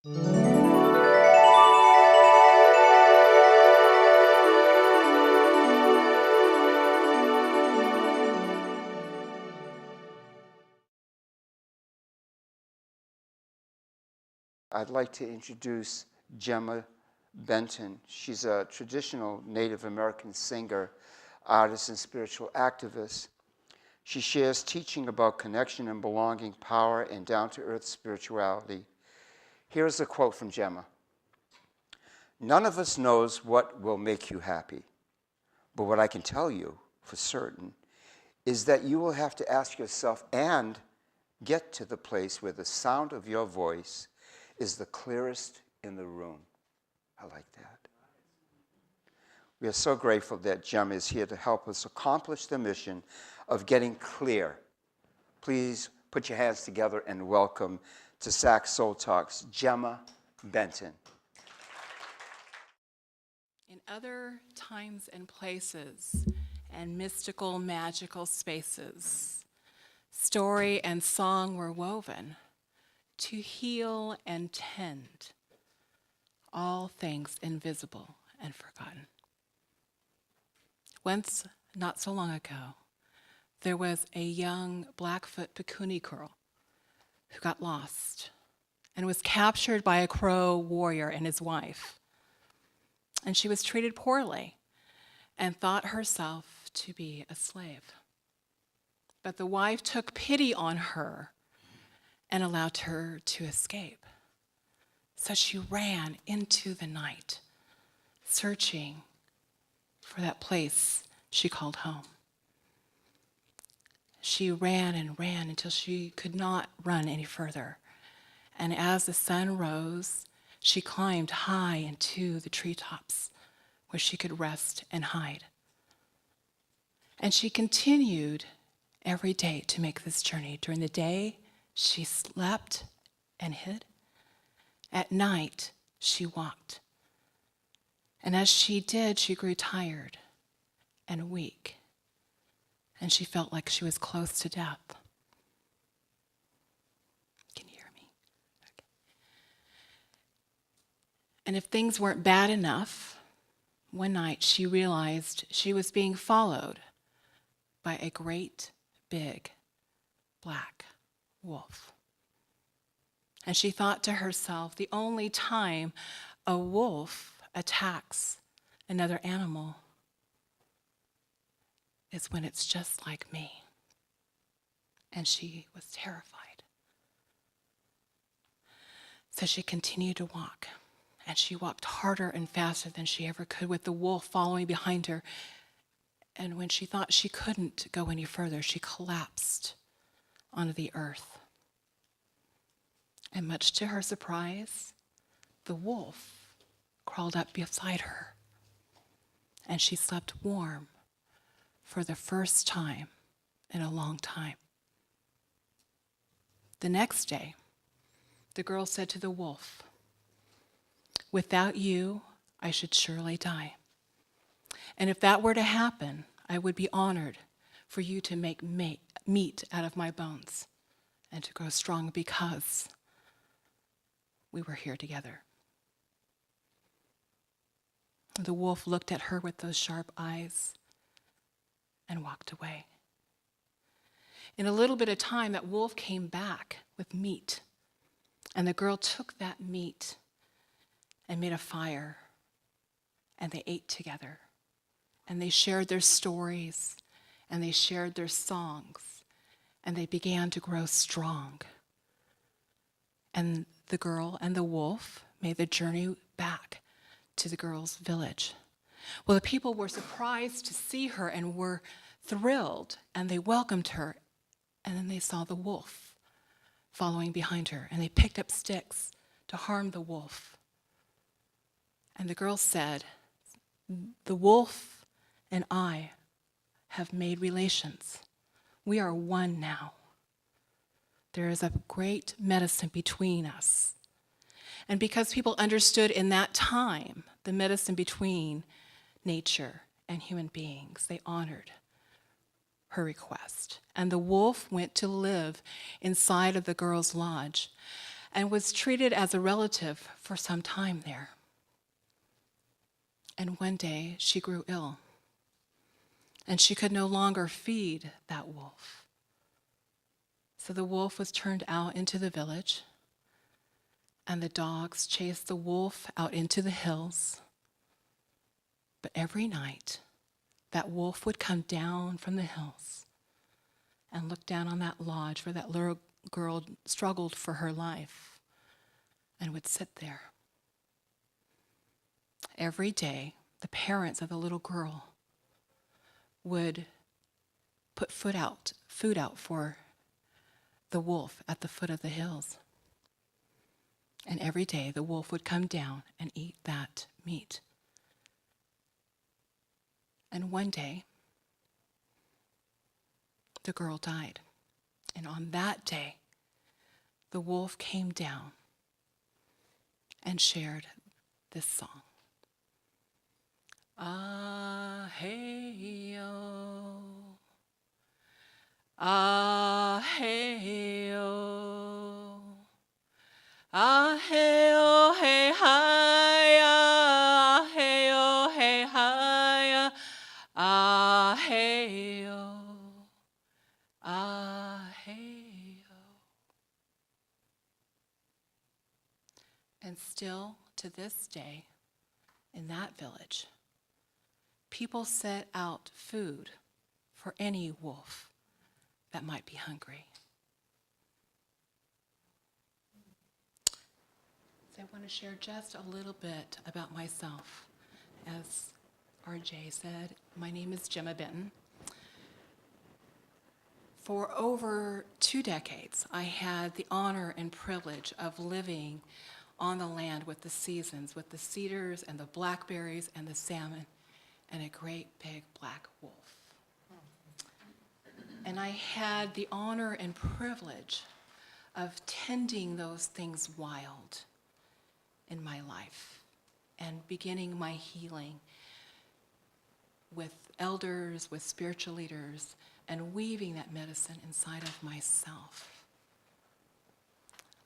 I'd like to introduce Gemma Benton. She's a traditional Native American singer, artist, and spiritual activist. She shares teaching about connection and belonging, power, and down-to-earth spirituality. Here's a quote from Gemma. "None of us knows what will make you happy, but what I can tell you for certain is that you will have to ask yourself and get to the place where the sound of your voice is the clearest in the room." I like that. We are so grateful that Gemma is here to help us accomplish the mission of getting clear. Please put your hands together and welcome to Sac Soul Talks, Gemma Benton. In other times and places and mystical, magical spaces, story and song were woven to heal and tend all things invisible and forgotten. Once, not so long ago, there was a young Blackfoot Pekuni girl who got lost and was captured by a Crow warrior and his wife. And she was treated poorly and thought herself to be a slave. But the wife took pity on her and allowed her to escape. So she ran into the night, searching for that place she called home. She ran and ran until she could not run any further. And as the sun rose, she climbed high into the treetops where she could rest and hide. And she continued every day to make this journey. During the day, she slept and hid. At night, she walked. And as she did, she grew tired and weak. And she felt like she was close to death. Can you hear me? Okay. And if things weren't bad enough, one night she realized she was being followed by a great big black wolf. And she thought to herself, the only time a wolf attacks another animal is when it's just like me. And she was terrified. So she continued to walk. And she walked harder and faster than she ever could, with the wolf following behind her. And when she thought she couldn't go any further, she collapsed onto the earth. And much to her surprise, the wolf crawled up beside her. And she slept warm for the first time in a long time. The next day, the girl said to the wolf, "Without you, I should surely die. And if that were to happen, I would be honored for you to make meat out of my bones and to grow strong because we were here together." The wolf looked at her with those sharp eyes and walked away. In a little bit of time, that wolf came back with meat. And the girl took that meat and made a fire. And they ate together. And they shared their stories. And they shared their songs. And they began to grow strong. And the girl and the wolf made the journey back to the girl's village. Well, the people were surprised to see her and were thrilled, and they welcomed her. And then they saw the wolf following behind her, and they picked up sticks to harm the wolf. And the girl said, "The wolf and I have made relations. We are one now. There is a great medicine between us." And because people understood in that time the medicine between nature and human beings, they honored her request. And the wolf went to live inside of the girl's lodge. and was treated as a relative for some time there. And one day she grew ill, and she could no longer feed that wolf. So the wolf was turned out into the village, and the dogs chased the wolf out into the hills. But every night, that wolf would come down from the hills and look down on that lodge where that little girl struggled for her life and would sit there. Every day, the parents of the little girl would put food out for the wolf at the foot of the hills. And every day the wolf would come down and eat that meat. And one day, the girl died. And on that day, the wolf came down and shared this song. Ah, hey, yo. Ah, hey, yo. Ah, hey, oh, hey, hi. Ah, hey, oh, hey, hi. Ah, hey, yo. Ah, hey, yo. And still, to this day, in that village, people set out food for any wolf that might be hungry. So I want to share just a little bit about myself. As RJ said, my name is Gemma Benton. For over 2 decades, I had the honor and privilege of living on the land with the seasons, with the cedars and the blackberries and the salmon and a great big black wolf. And I had the honor and privilege of tending those things wild in my life and beginning my healing with elders, with spiritual leaders, and weaving that medicine inside of myself.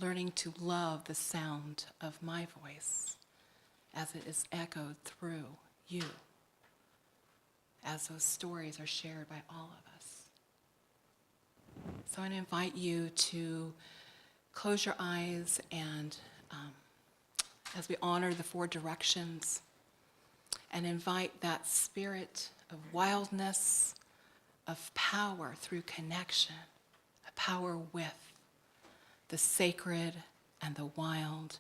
Learning to love the sound of my voice as it is echoed through you, as those stories are shared by all of us. So I invite you to close your eyes and as we honor the 4 directions and invite that spirit of wildness, of power through connection, a power with the sacred and the wild.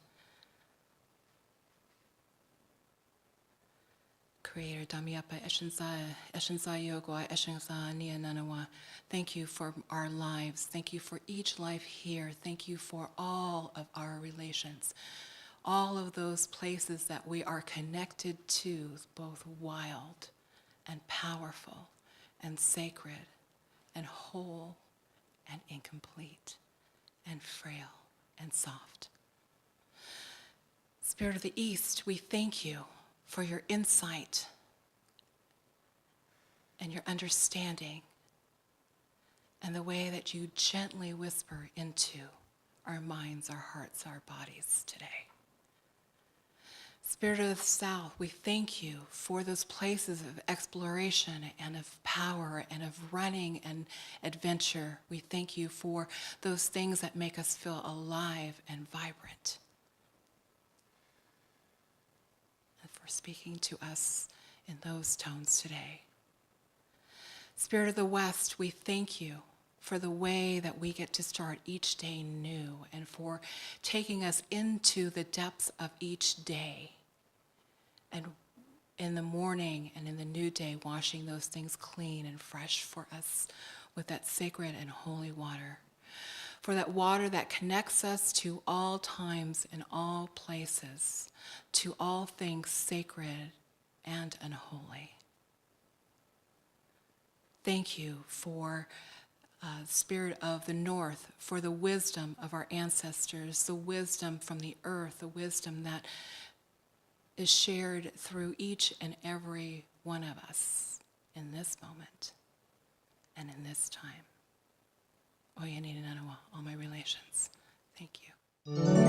Creator Dhammayapa Eshinsa Yogwa Eshinsa Nia Nanawa. Thank you for our lives. Thank you for each life here. Thank you for all of our relations. All of those places that we are connected to, both wild and powerful and sacred and whole and incomplete and frail and soft. Spirit of the East, we thank you for your insight and your understanding and the way that you gently whisper into our minds, our hearts, our bodies today. Spirit of the South, we thank you for those places of exploration and of power and of running and adventure. We thank you for those things that make us feel alive and vibrant. And for speaking to us in those tones today. Spirit of the West, we thank you for the way that we get to start each day new and for taking us into the depths of each day. And in the morning and in the new day, washing those things clean and fresh for us with that sacred and holy water. For that water that connects us to all times and all places, to all things sacred and unholy. Thank you for Spirit of the North, for the wisdom of our ancestors, the wisdom from the earth, the wisdom that is shared through each and every one of us in this moment and in this time. Oyanina Nanawa, all my relations. Thank you. Mm-hmm.